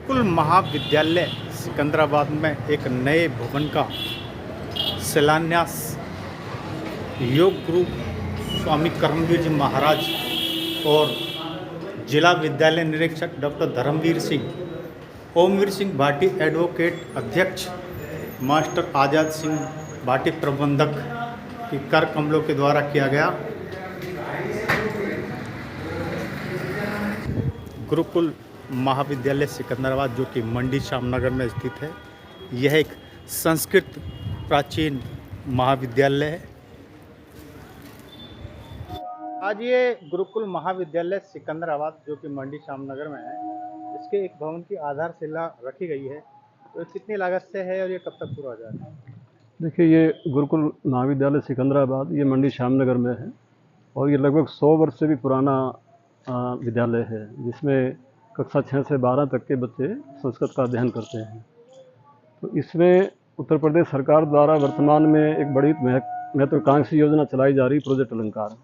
गुरुकुल महाविद्यालय सिकंदराबाद में एक नए भवन का शिलान्यास योग गुरु स्वामी कर्मवीर जी महाराज और जिला विद्यालय निरीक्षक डॉक्टर धर्मवीर सिंह, ओमवीर सिंह भाटी एडवोकेट अध्यक्ष, मास्टर आज़ाद सिंह भाटी प्रबंधक की कर कमलों के द्वारा किया गया। गुरुकुल महाविद्यालय सिकंदराबाद जो कि मंडी श्यामनगर में स्थित है, यह एक संस्कृत प्राचीन महाविद्यालय है। आज ये गुरुकुल महाविद्यालय सिकंदराबाद जो कि मंडी श्यामनगर में है, इसके एक भवन की आधारशिला रखी गई है। तो कितनी लागत से है और ये कब तक पूरा हो जाएगा? देखिए, ये गुरुकुल महाविद्यालय सिकंदराबाद ये मंडी श्यामनगर में है और ये लगभग 100 वर्ष से भी पुराना विद्यालय है, जिसमें कक्षा 6 से 12 तक के बच्चे संस्कृत का अध्ययन करते हैं। तो इसमें उत्तर प्रदेश सरकार द्वारा वर्तमान में एक बड़ी महत्वाकांक्षी योजना चलाई जा रही, प्रोजेक्ट अलंकार।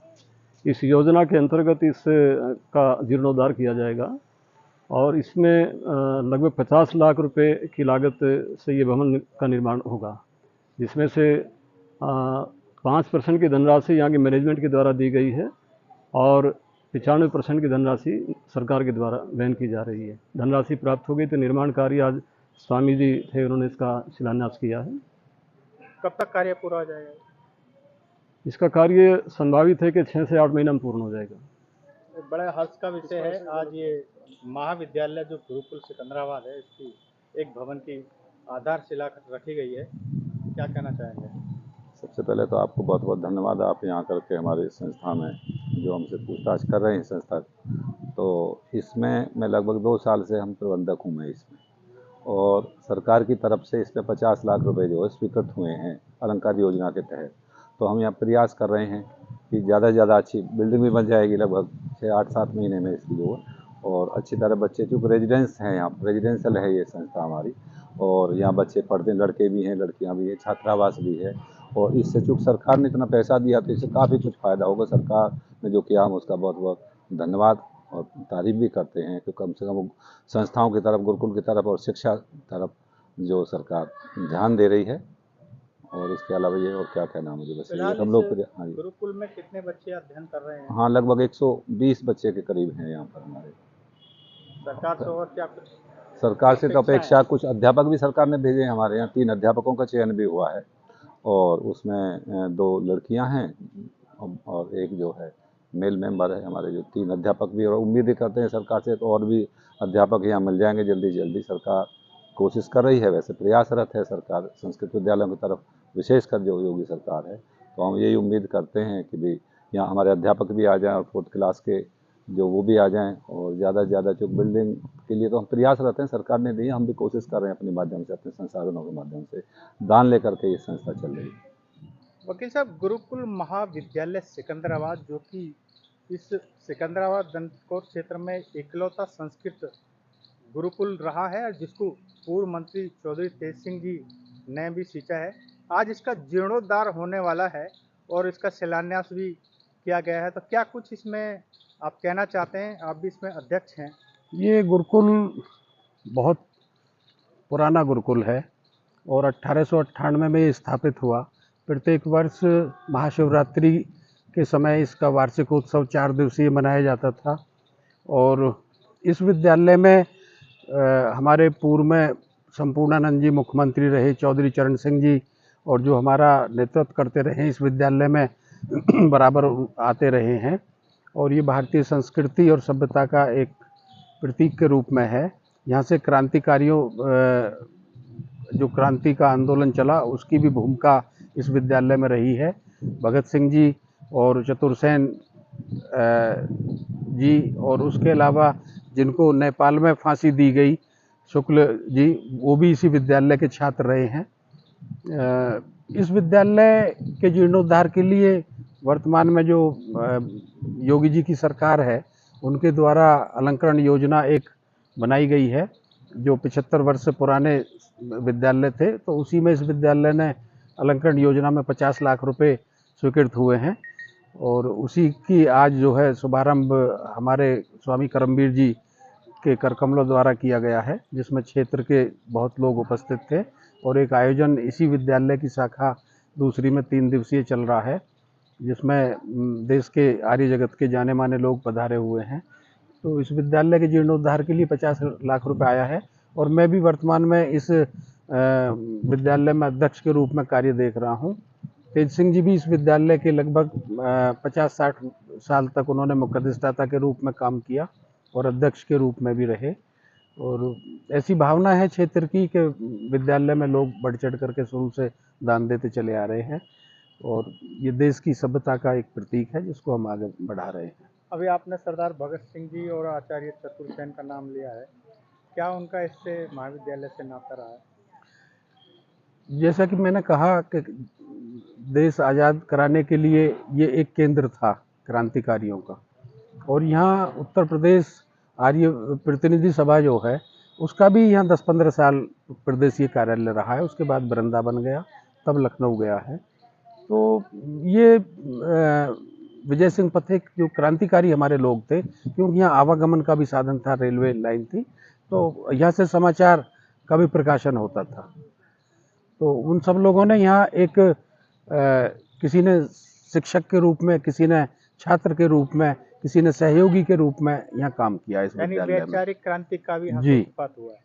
इस योजना के अंतर्गत इसका जीर्णोद्धार किया जाएगा और इसमें लगभग 50 लाख रुपए की लागत से ये भवन का निर्माण होगा, जिसमें से 5% की धनराशि यहाँ की मैनेजमेंट के द्वारा दी गई है और 95% की धनराशि सरकार के द्वारा वहन की जा रही है। धनराशि प्राप्त हो गई तो निर्माण कार्य आज स्वामी जी थे, उन्होंने इसका शिलान्यास किया है। कब तक कार्य पूरा हो जाएगा? इसका कार्य संभावित है कि 6 से 8 महीना में पूर्ण हो जाएगा। एक बड़ा हर्ष का विषय है, आज ये महाविद्यालय जो गुरुकुल सिकंदराबाद है, इसकी एक भवन की आधारशिला रखी गई है। क्या कहना चाहेंगे? सबसे पहले तो आपको बहुत बहुत धन्यवाद, आप यहाँ करके हमारे संस्था में जो हमसे पूछताछ कर रहे हैं संस्था, तो इसमें मैं लगभग 2 साल से हम प्रबंधक हूँ मैं इसमें, और सरकार की तरफ से इसमें 50 लाख रुपए जो है स्वीकृत हुए हैं अलंकार योजना के तहत। तो हम यहाँ प्रयास कर रहे हैं कि ज़्यादा से ज़्यादा अच्छी बिल्डिंग भी बन जाएगी लगभग 6-8-7 महीने में इसकी जो है, और अच्छी तरह बच्चे, चूँकि रेजिडेंस हैं यहाँ, रेजिडेंशियल है ये संस्था हमारी, और यहाँ बच्चे पढ़ते हैं, लड़के भी हैं लड़कियाँ भी हैं, छात्रावास भी है। और इससे चूँकि सरकार ने इतना पैसा दिया तो इससे काफ़ी कुछ फ़ायदा होगा। सरकार ने जो किया हम उसका बहुत बहुत धन्यवाद और तारीफ़ भी करते हैं कि कम से कम संस्थाओं की तरफ, गुरुकुल की तरफ और शिक्षा तरफ जो सरकार ध्यान दे रही है। और इसके अलावा ये और क्या कहना मुझे, बस ये हम लोग। हाँ जी, गुरुकुल में कितने बच्चे अध्ययन कर रहे हैं? हाँ, लगभग 120 बच्चे के करीब हैं यहाँ पर हमारे। सरकार से और क्या कुछ? सरकार से तो अपेक्षा, कुछ अध्यापक भी सरकार ने भेजे हैं हमारे यहाँ। 3 अध्यापकों का चयन भी हुआ है और उसमें 2 लड़कियां हैं और एक जो है मेल मेंबर है हमारे, जो 3 अध्यापक भी। और उम्मीद ही करते हैं सरकार से तो और भी अध्यापक यहाँ मिल जाएंगे जल्दी जल्दी। सरकार कोशिश कर रही है, वैसे प्रयासरत है सरकार संस्कृत विद्यालयों की तरफ, विशेषकर जो योगी सरकार है। तो हम यही उम्मीद करते हैं कि भी यहाँ हमारे अध्यापक भी आ जाएँ और 4th क्लास के जो वो भी आ जाएं, और ज़्यादा से ज़्यादा जो बिल्डिंग के लिए तो हम प्रयास रहते हैं, सरकार ने दी, हम भी कोशिश कर रहे हैं अपने माध्यम से, अपने संसाधनों के माध्यम से दान लेकर के ये संस्था चल रही है। वकील साहब, गुरुकुल महाविद्यालय सिकंदराबाद जो कि इस सिकंदराबाद दंतकौर क्षेत्र में इकलौता संस्कृत गुरुकुल रहा है, जिसको पूर्व मंत्री चौधरी तेज सिंह जी ने भी सींचा है, आज इसका जीर्णोद्धार होने वाला है और इसका शिलान्यास भी किया गया है। तो क्या कुछ इसमें आप कहना चाहते हैं? आप भी इसमें अध्यक्ष हैं। ये गुरुकुल बहुत पुराना गुरुकुल है और 1898 में ये स्थापित हुआ। प्रत्येक वर्ष महाशिवरात्रि के समय इसका वार्षिक उत्सव 4 दिवसीय मनाया जाता था। और इस विद्यालय में हमारे पूर्व में संपूर्णानंद जी मुख्यमंत्री रहे, चौधरी चरण सिंह जी, और जो हमारा नेतृत्व करते रहे इस विद्यालय में बराबर आते रहे हैं। और ये भारतीय संस्कृति और सभ्यता का एक प्रतीक के रूप में है। यहाँ से क्रांतिकारियों, जो क्रांति का आंदोलन चला, उसकी भी भूमिका इस विद्यालय में रही है। भगत सिंह जी और चतुर्सेन जी, और उसके अलावा जिनको नेपाल में फांसी दी गई, शुक्ल जी, वो भी इसी विद्यालय के छात्र रहे हैं। इस विद्यालय के जीर्णोद्धार के लिए वर्तमान में जो योगी जी की सरकार है, उनके द्वारा अलंकरण योजना एक बनाई गई है, जो 75 वर्ष से पुराने विद्यालय थे, तो उसी में इस विद्यालय ने अलंकरण योजना में 50 लाख रुपए स्वीकृत हुए हैं और उसी की आज जो है शुभारंभ हमारे स्वामी कर्मवीर जी के करकमलों द्वारा किया गया है, जिसमें क्षेत्र के बहुत लोग उपस्थित थे और एक आयोजन इसी विद्यालय की शाखा दूसरी में 3 दिवसीय चल रहा है, जिसमें देश के आर्य जगत के जाने माने लोग पधारे हुए हैं। तो इस विद्यालय के जीर्णोद्धार के लिए 50 लाख रुपए आया है और मैं भी वर्तमान में इस विद्यालय में अध्यक्ष के रूप में कार्य देख रहा हूँ। तेज सिंह जी भी इस विद्यालय के लगभग 50-60 साल तक उन्होंने मुख्य अधिष्ठाता के रूप में काम किया और अध्यक्ष के रूप में भी रहे। और ऐसी भावना है क्षेत्र की कि विद्यालय में लोग बढ़ चढ़ करके शुरू से दान देते चले आ रहे हैं और ये देश की सभ्यता का एक प्रतीक है जिसको हम आगे बढ़ा रहे हैं। अभी आपने सरदार भगत सिंह जी और आचार्य चतुर्सेन का नाम लिया है, क्या उनका इससे महाविद्यालय से नाता रहा है? जैसा कि मैंने कहा कि देश आज़ाद कराने के लिए ये एक केंद्र था क्रांतिकारियों का और यहाँ उत्तर प्रदेश आर्य प्रतिनिधि सभा जो है उसका भी यहाँ 10-15 साल प्रदेशीय कार्यालय रहा है। उसके बाद वृंदावन गया, तब लखनऊ गया है। तो ये विजय सिंह पथिक जो क्रांतिकारी हमारे लोग थे, क्योंकि यहाँ आवागमन का भी साधन था, रेलवे लाइन थी, तो यहाँ से समाचार का भी प्रकाशन होता था। तो उन सब लोगों ने यहाँ एक किसी ने शिक्षक के रूप में, किसी ने छात्र के रूप में, किसी ने सहयोगी के रूप में यहाँ काम किया इस यानी विद्यालय में। वैचारिक क्रांति का भी यहाँ जी। सूत्रपात हुआ है।